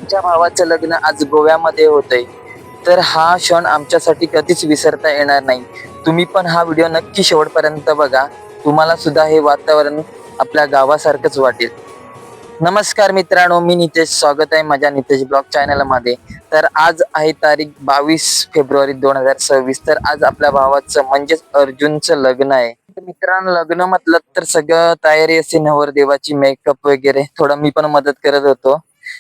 आमच्या भावाचं लग्न आज गोव्यामध्ये होतंय, तर हा क्षण आमच्यासाठी कधीच विसरता येणार नाही. तुम्ही पण हा व्हिडिओ नक्की शेवटपर्यंत बघा. तुम्हाला सुद्धा हे वातावरण आपल्या गावासारखंच वाटेल. नमस्कार मित्रांनो, मी नितेश. स्वागत आहे माझ्या नितेश ब्लॉग चॅनलमध्ये. तर आज आहे तारीख 22 फेब्रुवारी 2026. तर आज आपल्या भावाचं म्हणजेच अर्जुनचं लग्न आहे. तर मित्रांनो, लग्न म्हटलं तर सगळं तयारी असते, नवरदेवाची मेकअप वगैरे. थोडं मी पण मदत करत होतो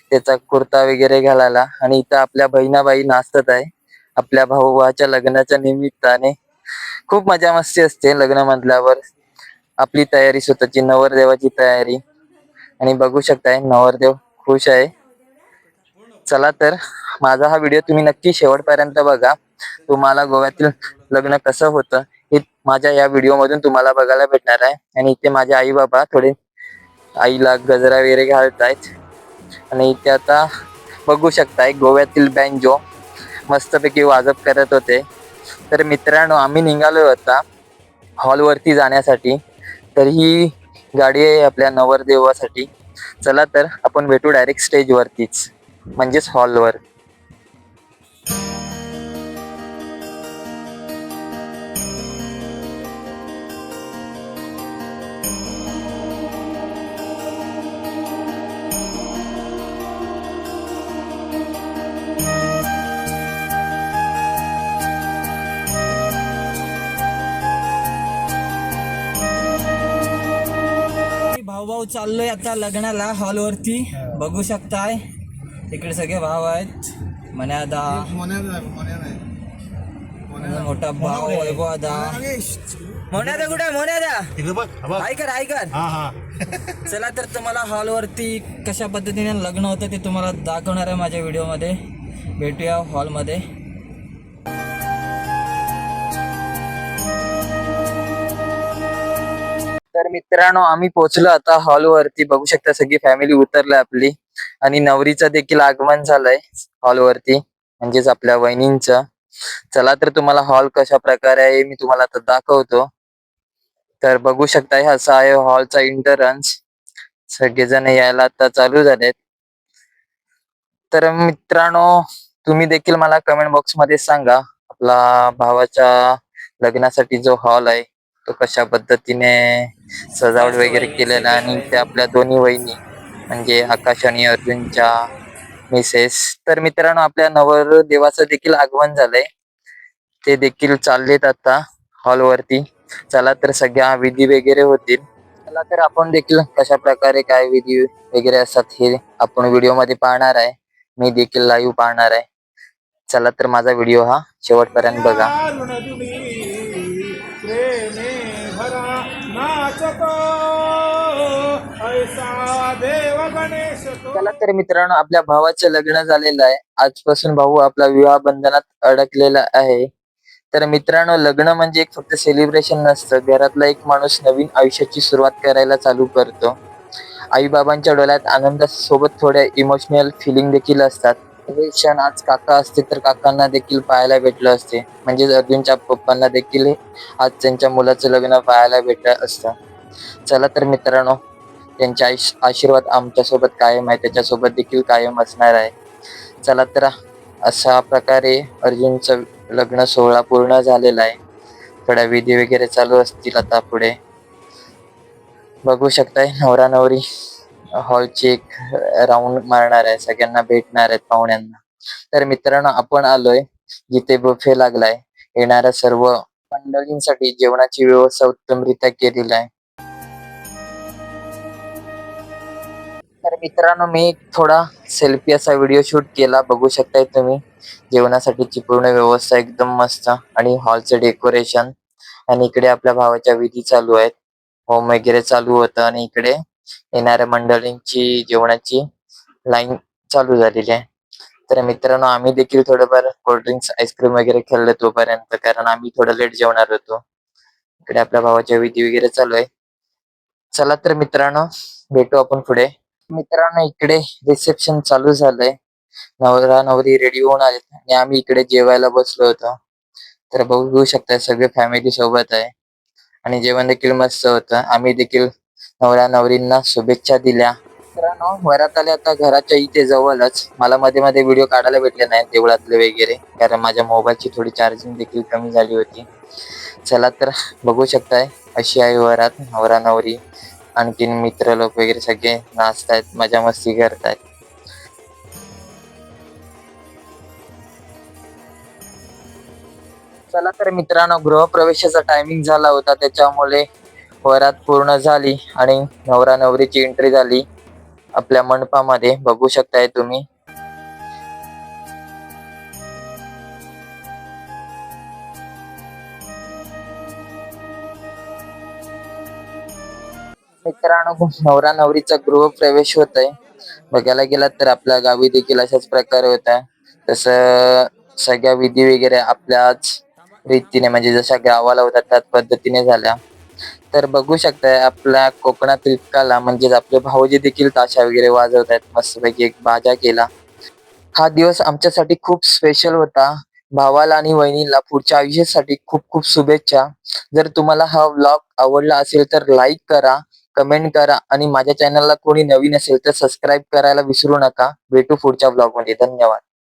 त्याचा कुर्ता वगैरे घालायला. आणि इथं आपल्या बहिणाबाई नाचत आहे आपल्या भावाच्या लग्नाच्या निमित्ताने. खूप मजा मस्ती असते लग्न म्हटल्यावर. आपली तयारी, स्वतःची नवरदेवाची तयारी. आणि बघू शकताय नवरदेव खुश आहे. चला तर माझा हा व्हिडिओ तुम्ही नक्की शेवटपर्यंत बघा. तुम्हाला गोव्यातील लग्न कसं होतं हे माझ्या या व्हिडिओ मधून तुम्हाला बघायला भेटणार आहे. आणि इथे माझे आई बाबा थोडे आईला गजरा वगैरे घालतायत. आणि इथे आता बघू शकताय गोव्यातील बँजो मस्तपैकी वाजप करत होते. तर मित्रांनो, आम्ही निघालो होता हॉलवरती जाण्यासाठी. तर ही गाडी आहे आपल्या नवरदेवासाठी. चला तर आपण भेटू डायरेक्ट स्टेज वरतीच, म्हणजेच हॉलवर. भाऊ भाऊ चाललोय आता लग्नाला हॉलवरती. बघू शकताय तिकडे सगळे भाव आहेत. मन्यादा मोठा भाऊ वैभवदा. मोन्यादा कुठे? मोन्यादा ऐकर. चला तर तुम्हाला हॉलवरती कशा पद्धतीने लग्न होतं ते तुम्हाला दाखवणार आहे माझ्या व्हिडिओमध्ये. भेटूया हॉलमध्ये. तर मित्रांनो, आम्ही पोहोचलो आता हॉलवरती. बघू शकता सगळी फॅमिली उतरली आपली. आणि नवरीचं देखील आगमन झालंय हॉलवरती, म्हणजेच आपल्या वहिनींचं. चला तर तुम्हाला हॉल कशा प्रकारे आहे मी तुम्हाला आता दाखवतो. तर बघू शकता असा आहे हॉलचा एंट्रन्स. सगळेजण यायला आता चालू झालेत. तर मित्रांनो, तुम्ही देखील मला कमेंट बॉक्स मध्ये सांगा आपला भावाच्या लग्नासाठी जो हॉल आहे तो कशा पद्धतीने सजावट वगैरे केलेला. आणि ते आपल्या दोन्ही वहिनी म्हणजे आकाश आणि अर्जुनच्या मिसेस. तर मित्रांनो, आपल्या नवरदेवाचं देखील आगमन झालंय. ते देखील चाललेत आता हॉलवरती. चला तर सगळ्या विधी वगैरे होतील. चला तर आपण देखील कशा प्रकारे काय विधी वगैरे असतात हे आपण व्हिडिओ मध्ये पाहणार आहे. मी देखील लाईव्ह पाहणार आहे. चला तर माझा व्हिडिओ हा शेवटपर्यंत बघा. चला तर मित्रांनो, आपल्या भावाचं लग्न झालेलं आहे. आजपासून भाऊ आपला विवाह बंधनात अडकलेला आहे. तर मित्रांनो, लग्न म्हणजे एक फक्त सेलिब्रेशन नसतं. घरातला एक माणूस नवीन आयुष्याची सुरुवात करायला चालू करतो. आई बाबांच्या डोळ्यात आनंदासोबत थोड्या इमोशनल फिलिंग देखील असतात. हे क्षण आज काका असते तर काकांना देखील पाहायला भेटलं असते. म्हणजेच अर्जुनच्या पप्पांना देखील आज त्यांच्या मुलाचं लग्न पाहायला भेटलं असतं. चला तर मित्रांनो, त्यांचे आशीर्वाद आमच्यासोबत कायम आहे, त्याच्यासोबत देखील कायम असणार आहे. चला तर अशा प्रकारे अर्जुनचं लग्न सोहळा पूर्ण झालेला आहे. थोड्या विधी वगैरे चालू असतील आता पुढे. बघू शकताय नवरा नवरी हॉलची एक राऊंड मारणार आहे, सगळ्यांना भेटणार आहेत पाहुण्यांना. तर मित्रांनो, आपण आलोय जिथे बुफे लागलाय. येणाऱ्या सर्व मंडळींसाठी जेवणाची व्यवस्था उत्तमरित्या केलेली आहे. तर मित्रांनो, मी थोडा सेल्फी असा व्हिडिओ शूट केला. बघू शकताय तुम्ही जेवणासाठीची पूर्ण व्यवस्था एकदम मस्त. आणि हॉलचं डेकोरेशन. आणि इकडे आपल्या भावाच्या विधी चालू आहेत, होम वगैरे चालू होतं. आणि इकडे येणाऱ्या मंडळींची जेवणाची लाईन चालू झालेली आहे. तर मित्रांनो, आम्ही देखील थोडंफार कोल्ड्रिंक्स आईस्क्रीम वगैरे खाल्लं तोपर्यंत, कारण आम्ही थोडं लेट जेवणार होतो. इकडे आपल्या भावाच्या विधी वगैरे चालू आहे. चला तर मित्रांनो, भेटू आपण पुढे. मित्रांनो, इकडे रिसेप्शन चालू झालंय. नवरा नवरी रेडी होऊन आले आणि आम्ही इकडे जेवायला बसलो होतो. तर बघू शकता सगळे फॅमिली सोबत आहे. आणि जेवण देखील मस्त होतं. आम्ही देखील नवरा नवरींना शुभेच्छा दिल्या. मित्रांनो वरात आले आता घराच्या इथे जवळच. मला मध्ये मध्ये व्हिडिओ काढायला भेटले नाही देवळातले वगैरे, कारण माझ्या मोबाईलची थोडी चार्जिंग देखील कमी झाली होती. चला तर बघू शकताय अशी आहे वरात. नवरा नवरी आणखीन मित्र लोक वगैरे सगळे नाचतायत, मजा मस्ती करतायत. चला तर मित्रांनो गृहप्रवेशाचा टायमिंग झाला होता, त्याच्यामुळे वरात पूर्ण झाली आणि नवरा नवरीची एंट्री झाली आपल्या मंडपामध्ये. बघू शकताय तुम्ही. मित्रांनो नवरा नवरीचा गृहप्रवेश होत आहे. बघायला गेला तर आपल्या गावी देखील अशाच प्रकारे होत आहे. तसं सगळ्या विधी वगैरे आपल्याच रीतीने म्हणजे जशा गावाला होतात त्याच पद्धतीने झाल्या. तर बघू शकताय आपल्या कोकणातील कला म्हणजेच आपले भाऊजी देखील ताशा वगैरे वाजवत आहेत. मस्तपैकी एक बाजा केला. हा दिवस आमच्यासाठी खूप स्पेशल होता. भावाला आणि वहिनीला पुढच्या आयुष्यासाठी खूप खूप शुभेच्छा. जर तुम्हाला हा व्लॉग आवडला असेल तर लाईक करा, कमेंट करा आणि माझ्या चॅनलला कोणी नवीन असेल तर सबस्क्राईब करायला विसरू नका. भेटू पुढच्या व्लॉग मध्ये. धन्यवाद.